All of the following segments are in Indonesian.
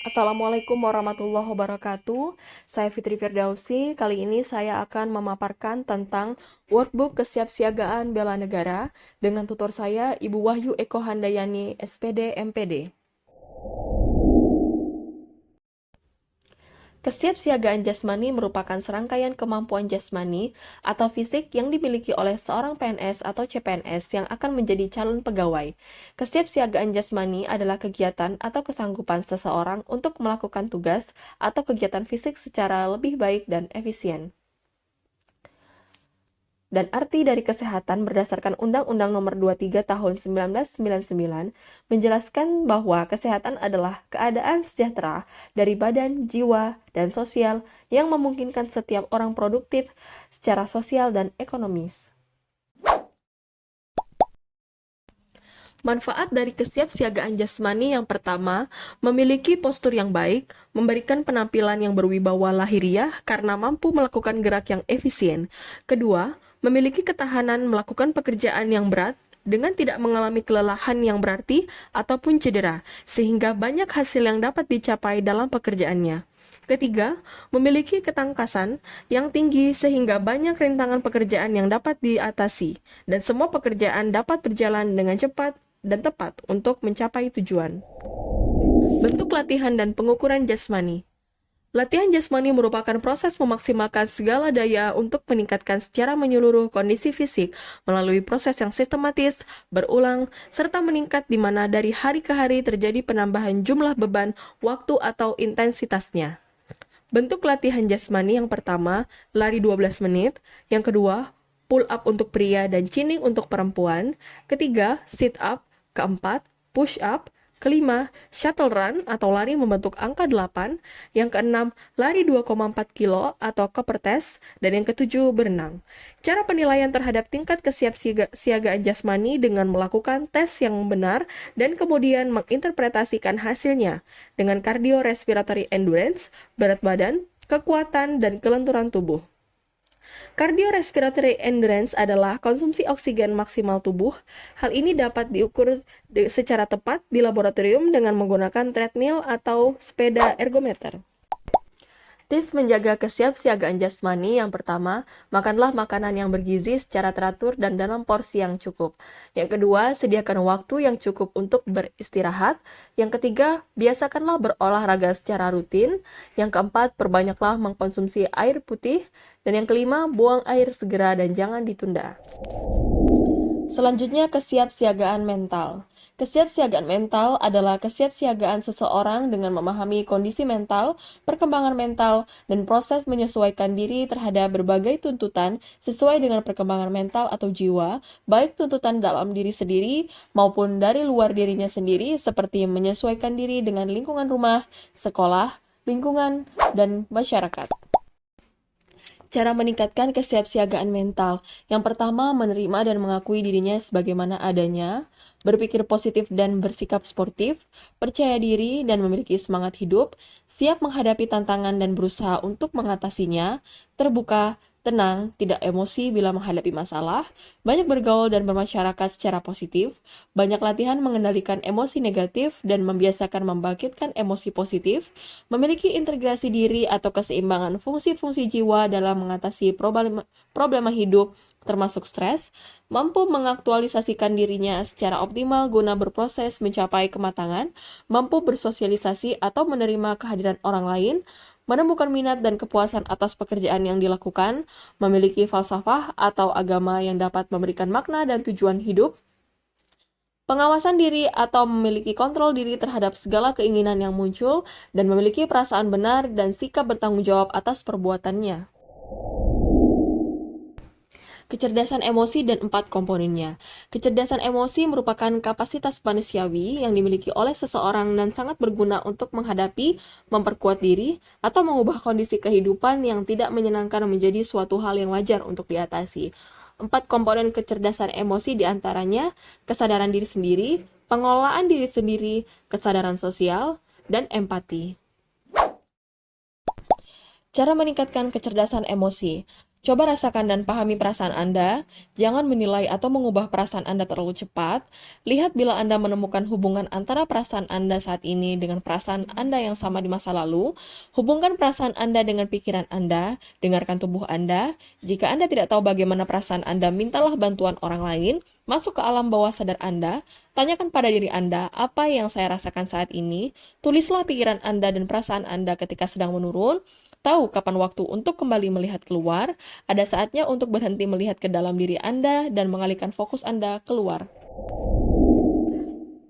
Assalamualaikum warahmatullahi wabarakatuh. Saya Fitri Firdausi. Kali ini saya akan memaparkan tentang workbook kesiapsiagaan bela negara dengan tutor saya Ibu Wahyu Eko Handayani, SPD, MPD. Kesiapsiagaan jasmani merupakan serangkaian kemampuan jasmani atau fisik yang dimiliki oleh seorang PNS atau CPNS yang akan menjadi calon pegawai. Kesiapsiagaan jasmani adalah kegiatan atau kesanggupan seseorang untuk melakukan tugas atau kegiatan fisik secara lebih baik dan efisien. Dan arti dari kesehatan berdasarkan Undang-Undang Nomor 23 Tahun 1999 menjelaskan bahwa kesehatan adalah keadaan sejahtera dari badan, jiwa, dan sosial yang memungkinkan setiap orang produktif secara sosial dan ekonomis. Manfaat dari kesiapsiagaan jasmani yang pertama, memiliki postur yang baik, memberikan penampilan yang berwibawa lahiriah karena mampu melakukan gerak yang efisien. Kedua, memiliki ketahanan melakukan pekerjaan yang berat dengan tidak mengalami kelelahan yang berarti ataupun cedera, sehingga banyak hasil yang dapat dicapai dalam pekerjaannya. Ketiga, memiliki ketangkasan yang tinggi sehingga banyak rintangan pekerjaan yang dapat diatasi, dan semua pekerjaan dapat berjalan dengan cepat dan tepat untuk mencapai tujuan. Bentuk latihan dan pengukuran jasmani. Latihan jasmani merupakan proses memaksimalkan segala daya untuk meningkatkan secara menyeluruh kondisi fisik melalui proses yang sistematis, berulang, serta meningkat di mana dari hari ke hari terjadi penambahan jumlah beban, waktu atau intensitasnya. Bentuk latihan jasmani yang pertama, lari 12 menit, yang kedua, pull up untuk pria dan chinning untuk perempuan, ketiga, sit up, keempat, push up, kelima, shuttle run atau lari membentuk angka 8, yang keenam, lari 2,4 kilo atau kepertes, dan yang ketujuh, berenang. Cara penilaian terhadap tingkat kesiapsiagaan jasmani dengan melakukan tes yang benar dan kemudian menginterpretasikan hasilnya dengan cardiorespiratory endurance, berat badan, kekuatan, dan kelenturan tubuh. Cardiorespiratory endurance adalah konsumsi oksigen maksimal tubuh. Hal ini dapat diukur secara tepat di laboratorium dengan menggunakan treadmill atau sepeda ergometer. Tips menjaga kesiapsiagaan jasmani yang pertama, makanlah makanan yang bergizi secara teratur dan dalam porsi yang cukup. Yang kedua, sediakan waktu yang cukup untuk beristirahat. Yang ketiga, biasakanlah berolahraga secara rutin. Yang keempat, perbanyaklah mengkonsumsi air putih. Dan yang kelima, buang air segera dan jangan ditunda. Selanjutnya, kesiapsiagaan mental. Kesiapsiagaan mental adalah kesiapsiagaan seseorang dengan memahami kondisi mental, perkembangan mental, dan proses menyesuaikan diri terhadap berbagai tuntutan sesuai dengan perkembangan mental atau jiwa, baik tuntutan dalam diri sendiri maupun dari luar dirinya sendiri, seperti menyesuaikan diri dengan lingkungan rumah, sekolah, lingkungan, dan masyarakat. Cara meningkatkan kesiapsiagaan mental. Yang pertama, menerima dan mengakui dirinya sebagaimana adanya, berpikir positif dan bersikap sportif, percaya diri dan memiliki semangat hidup, siap menghadapi tantangan dan berusaha untuk mengatasinya, terbuka, tenang, tidak emosi bila menghadapi masalah, banyak bergaul dan bermasyarakat secara positif, banyak latihan mengendalikan emosi negatif dan membiasakan membangkitkan emosi positif, memiliki integrasi diri atau keseimbangan fungsi-fungsi jiwa dalam mengatasi problema hidup termasuk stres, mampu mengaktualisasikan dirinya secara optimal guna berproses mencapai kematangan, mampu bersosialisasi atau menerima kehadiran orang lain, menemukan minat dan kepuasan atas pekerjaan yang dilakukan, memiliki falsafah atau agama yang dapat memberikan makna dan tujuan hidup, pengawasan diri atau memiliki kontrol diri terhadap segala keinginan yang muncul, dan memiliki perasaan benar dan sikap bertanggung jawab atas perbuatannya. Kecerdasan emosi dan 4 komponennya. Kecerdasan emosi merupakan kapasitas manusiawi yang dimiliki oleh seseorang dan sangat berguna untuk menghadapi, memperkuat diri, atau mengubah kondisi kehidupan yang tidak menyenangkan menjadi suatu hal yang wajar untuk diatasi. 4 komponen kecerdasan emosi diantaranya kesadaran diri sendiri, pengelolaan diri sendiri, kesadaran sosial, dan empati. Cara meningkatkan kecerdasan emosi. Coba rasakan dan pahami perasaan Anda, jangan menilai atau mengubah perasaan Anda terlalu cepat. Lihat bila Anda menemukan hubungan antara perasaan Anda saat ini dengan perasaan Anda yang sama di masa lalu. Hubungkan perasaan Anda dengan pikiran Anda, dengarkan tubuh Anda. Jika Anda tidak tahu bagaimana perasaan Anda, mintalah bantuan orang lain, masuk ke alam bawah sadar Anda, tanyakan pada diri Anda, apa yang saya rasakan saat ini, tulislah pikiran Anda dan perasaan Anda ketika sedang menurun, tahu kapan waktu untuk kembali melihat keluar, ada saatnya untuk berhenti melihat ke dalam diri Anda dan mengalihkan fokus Anda keluar.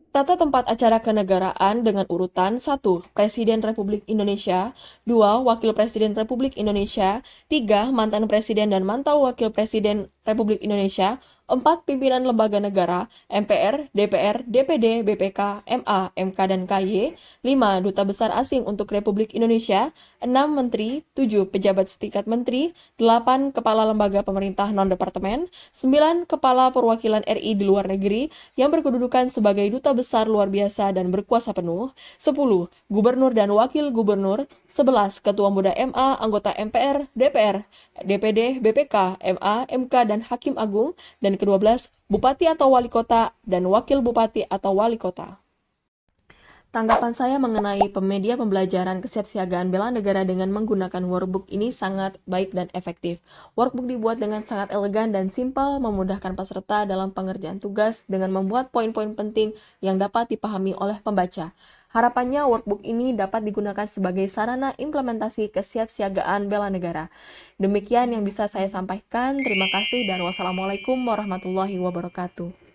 Tata tempat acara kenegaraan dengan urutan 1. Presiden Republik Indonesia, 2. Wakil Presiden Republik Indonesia, 3. Mantan Presiden dan mantan Wakil Presiden Republik Indonesia, 4. Pimpinan lembaga negara, MPR, DPR, DPD, BPK, MA, MK, dan KY, 5. Duta Besar Asing untuk Republik Indonesia, 6. Menteri, 7. Pejabat setingkat Menteri, 8. Kepala Lembaga Pemerintah Non-Departemen, 9. Kepala Perwakilan RI di luar negeri yang berkedudukan sebagai Duta Besar Luar Biasa dan berkuasa penuh, 10. Gubernur dan Wakil Gubernur, 11. Ketua Muda MA, anggota MPR, DPR, DPD, BPK, MA, MK, dan Hakim Agung, dan ke-12, Bupati atau Wali Kota dan Wakil Bupati atau Wali Kota. Tanggapan saya mengenai media pembelajaran kesiapsiagaan bela negara dengan menggunakan workbook ini sangat baik dan efektif. Workbook dibuat dengan sangat elegan dan simpel, memudahkan peserta dalam pengerjaan tugas dengan membuat poin-poin penting yang dapat dipahami oleh pembaca. Harapannya workbook ini dapat digunakan sebagai sarana implementasi kesiapsiagaan bela negara. Demikian yang bisa saya sampaikan. Terima kasih dan wassalamualaikum warahmatullahi wabarakatuh.